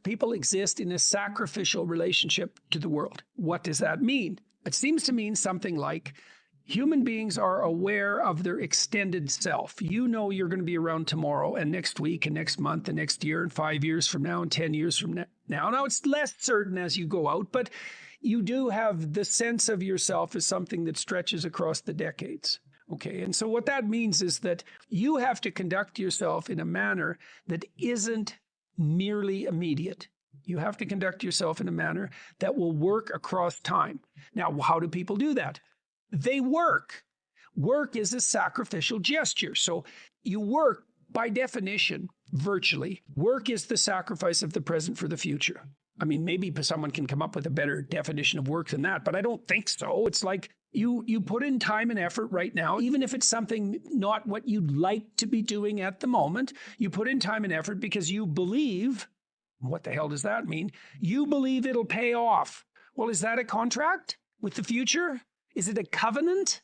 People exist in a sacrificial relationship to the world. What does that mean? It seems to mean something like human beings are aware of their extended self. You know you're going to be around tomorrow and next week and next month and next year and 5 years from now and 10 years from now. Now, it's less certain as you go out, but you do have the sense of yourself as something that stretches across the decades. Okay, and so what that means is that you have to conduct yourself in a manner that isn't merely immediate. You have to conduct yourself in a manner that will work across time. Now, how do people do that? They work. Work is a sacrificial gesture. So you work, by definition, virtually. Work is the sacrifice of the present for the future. I mean, maybe someone can come up with a better definition of work than that, but I don't think so. It's like you put in time and effort right now, even if it's something not what you'd like to be doing at the moment. You put in time and effort because you believe, what the hell does that mean? You believe it'll pay off. Well, is that a contract with the future? Is it a covenant?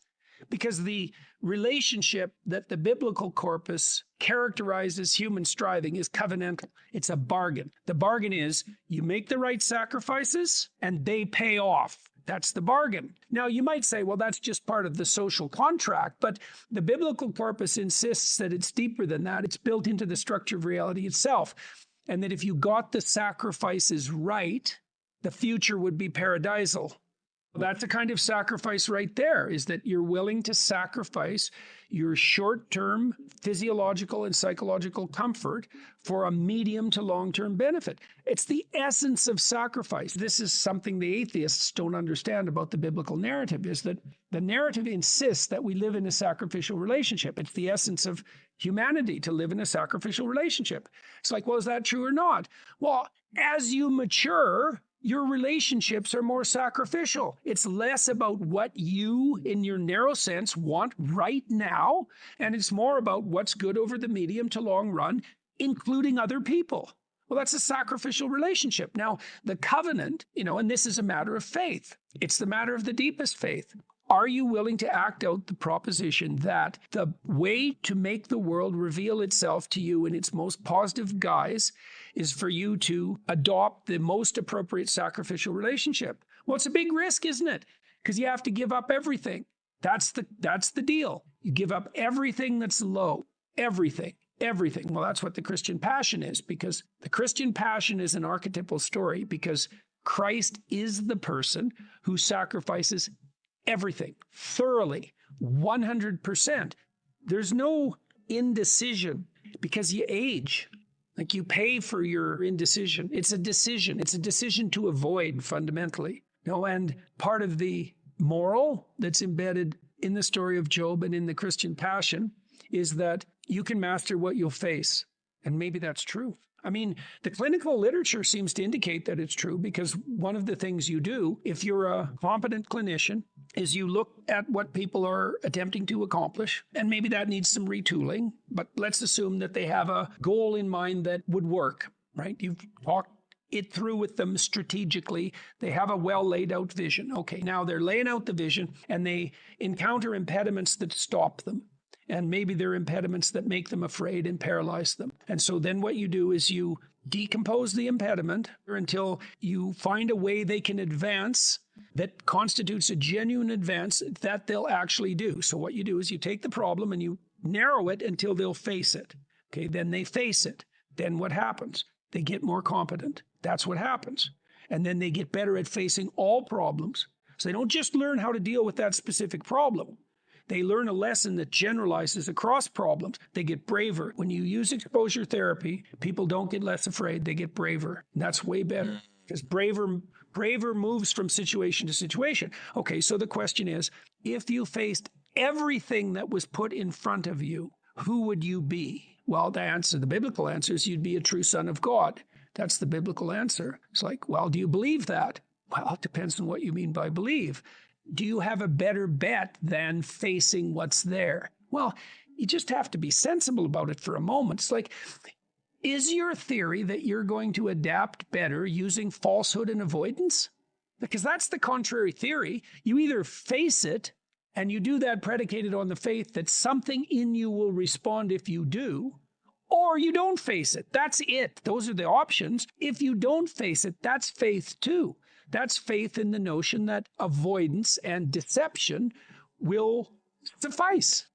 Because the relationship that the biblical corpus characterizes human striving is covenantal. It's a bargain. The bargain is you make the right sacrifices and they pay off. That's the bargain. Now, you might say, well, that's just part of the social contract, but the biblical corpus insists that it's deeper than that. It's built into the structure of reality itself. And that if you got the sacrifices right, the future would be paradisal. That's a kind of sacrifice right there, is that you're willing to sacrifice your short-term physiological and psychological comfort for a medium to long-term benefit. It's the essence of sacrifice. This is something the atheists don't understand about the biblical narrative, is that the narrative insists that we live in a sacrificial relationship. It's the essence of humanity to live in a sacrificial relationship. It's like, well, is that true or not? Well, as you mature, your relationships are more sacrificial. It's less about what you, in your narrow sense, want right now, and it's more about what's good over the medium to long run, including other people. Well, that's a sacrificial relationship. Now, the covenant, and this is a matter of faith. It's the matter of the deepest faith. Are you willing to act out the proposition that the way to make the world reveal itself to you in its most positive guise is for you to adopt the most appropriate sacrificial relationship? Well, it's a big risk, isn't it? Because you have to give up everything. That's the deal. You give up everything that's low. Everything. Well, that's what the Christian passion is, because the Christian passion is an archetypal story, because Christ is the person who sacrifices everything, thoroughly, 100%. There's no indecision because you age. Like, you pay for your indecision. It's a decision. It's a decision to avoid, fundamentally. And part of the moral that's embedded in the story of Job and in the Christian passion is that you can master what you'll face. And maybe that's true. I mean, the clinical literature seems to indicate that it's true, because one of the things you do, if you're a competent clinician, is you look at what people are attempting to accomplish, and maybe that needs some retooling, but let's assume that they have a goal in mind that would work, right? You've talked it through with them strategically. They have a well laid out vision. Okay, now they're laying out the vision and they encounter impediments that stop them. And maybe they're impediments that make them afraid and paralyze them. And so then what you do is you decompose the impediment until you find a way they can advance that constitutes a genuine advance that they'll actually do. So what you do is you take the problem and you narrow it until they'll face it. Okay, then they face it. Then what happens? They get more competent. That's what happens. And then they get better at facing all problems. So they don't just learn how to deal with that specific problem. They learn a lesson that generalizes across problems. They get braver. When you use exposure therapy, people don't get less afraid. They get braver. And that's way better, because braver moves from situation to situation. Okay, so the question is, if you faced everything that was put in front of you, who would you be? Well, the biblical answer is you'd be a true son of God. That's the biblical answer. It's like, well, do you believe that? Well, it depends on what you mean by believe. Do you have a better bet than facing what's there? Well, you just have to be sensible about it for a moment. It's like, is your theory that you're going to adapt better using falsehood and avoidance? Because that's the contrary theory. You either face it, and you do that predicated on the faith that something in you will respond if you do, or you don't face it. That's it. Those are the options. If you don't face it, that's faith too. That's faith in the notion that avoidance and deception will suffice.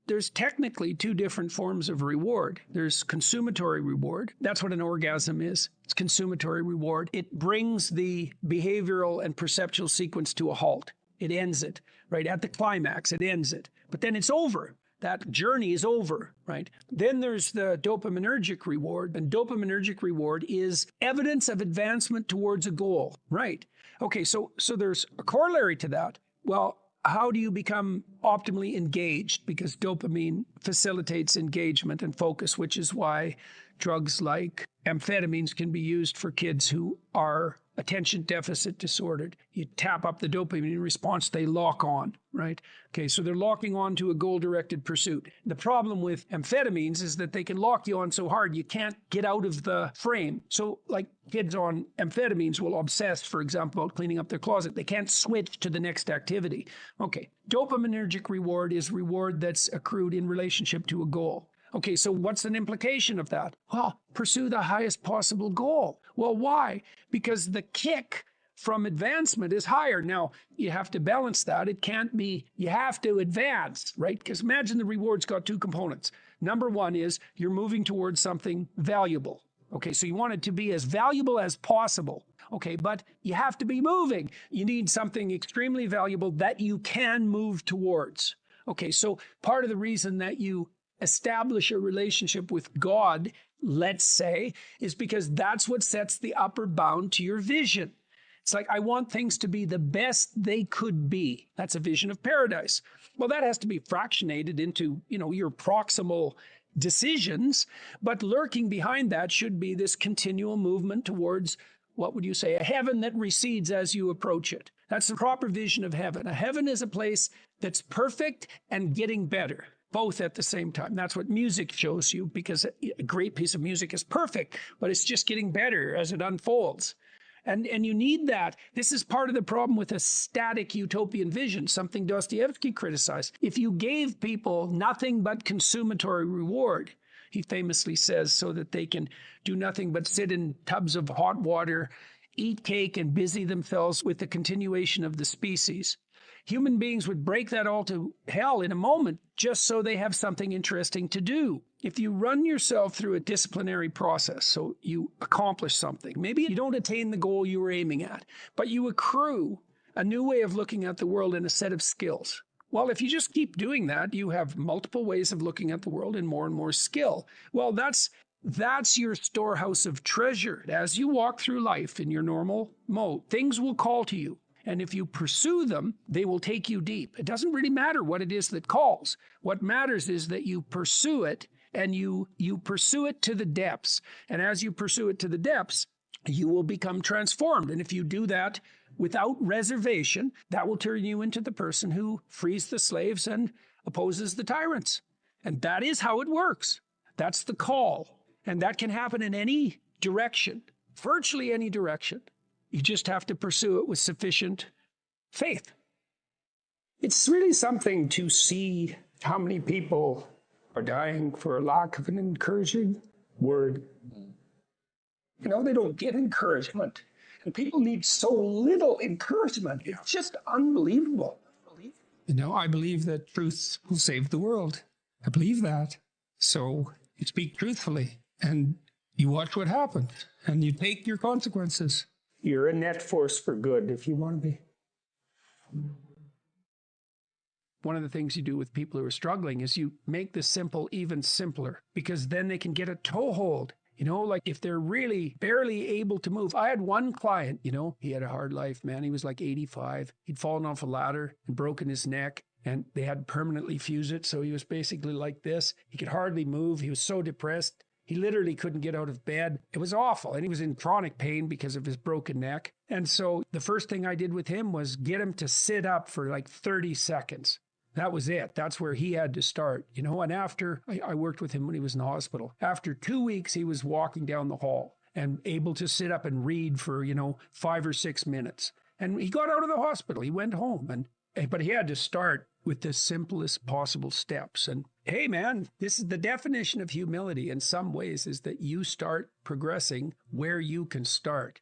There's technically two different forms of reward. There's consummatory reward. That's what an orgasm is. It's consummatory reward. It brings the behavioral and perceptual sequence to a halt. It ends it, right? At the climax, it ends it. But then it's over. That journey is over, right? Then there's the dopaminergic reward, and dopaminergic reward is evidence of advancement towards a goal, right? Okay, so there's a corollary to that. Well, how do you become optimally engaged? Because dopamine facilitates engagement and focus, which is why drugs like amphetamines can be used for kids who are attention deficit disordered. You tap up the dopamine response, they lock on, right? Okay, so they're locking on to a goal-directed pursuit. The problem with amphetamines is that they can lock you on so hard you can't get out of the frame. So like kids on amphetamines will obsess, for example, about cleaning up their closet. They can't switch to the next activity. Okay, dopaminergic reward is reward that's accrued in relationship to a goal. Okay, so what's an implication of that? Well, pursue the highest possible goal. Well, why? Because the kick from advancement is higher. Now, you have to balance that. It can't be, you have to advance, right? Because imagine the reward's got two components. Number one is you're moving towards something valuable. Okay, so you want it to be as valuable as possible. Okay, but you have to be moving. You need something extremely valuable that you can move towards. Okay, so part of the reason that you establish a relationship with God, let's say, is because that's what sets the upper bound to your vision. It's like, I want things to be the best they could be. That's a vision of paradise. Well, that has to be fractionated into, your proximal decisions, but lurking behind that should be this continual movement towards, what would you say, a heaven that recedes as you approach it. That's the proper vision of heaven. A heaven is a place that's perfect and getting better, both at the same time. That's what music shows you, because a great piece of music is perfect, but it's just getting better as it unfolds. And you need that. This is part of the problem with a static utopian vision, something Dostoevsky criticized. If you gave people nothing but consummatory reward, he famously says, so that they can do nothing but sit in tubs of hot water, eat cake, and busy themselves with the continuation of the species, human beings would break that all to hell in a moment just so they have something interesting to do. If you run yourself through a disciplinary process, so you accomplish something, maybe you don't attain the goal you were aiming at, but you accrue a new way of looking at the world and a set of skills. Well, if you just keep doing that, you have multiple ways of looking at the world and more skill. Well, that's your storehouse of treasure. As you walk through life in your normal mode, things will call to you. And if you pursue them, they will take you deep. It doesn't really matter what it is that calls. What matters is that you pursue it, and you pursue it to the depths. And as you pursue it to the depths, you will become transformed. And if you do that without reservation, that will turn you into the person who frees the slaves and opposes the tyrants. And that is how it works. That's the call. And that can happen in any direction, virtually any direction. You just have to pursue it with sufficient faith. It's really something to see how many people are dying for a lack of an encouraging word. They don't get encouragement. And people need so little encouragement. It's just unbelievable. I believe that truth will save the world. I believe that. So you speak truthfully, and you watch what happens, and you take your consequences. You're a net force for good if you want to be. One of the things you do with people who are struggling is you make the simple even simpler, because then they can get a toehold. Like if they're really barely able to move. I had one client, he had a hard life, man. He was like 85. He'd fallen off a ladder and broken his neck, and they had permanently fused it. So he was basically like this. He could hardly move. He was so depressed. He literally couldn't get out of bed. It was awful. And he was in chronic pain because of his broken neck. And so the first thing I did with him was get him to sit up for like 30 seconds. That was it. That's where he had to start, And after, I worked with him when he was in the hospital. After 2 weeks, he was walking down the hall and able to sit up and read for, 5 or 6 minutes. And he got out of the hospital. He went home. But he had to start with the simplest possible steps. And hey, man, this is the definition of humility in some ways, is that you start progressing where you can start.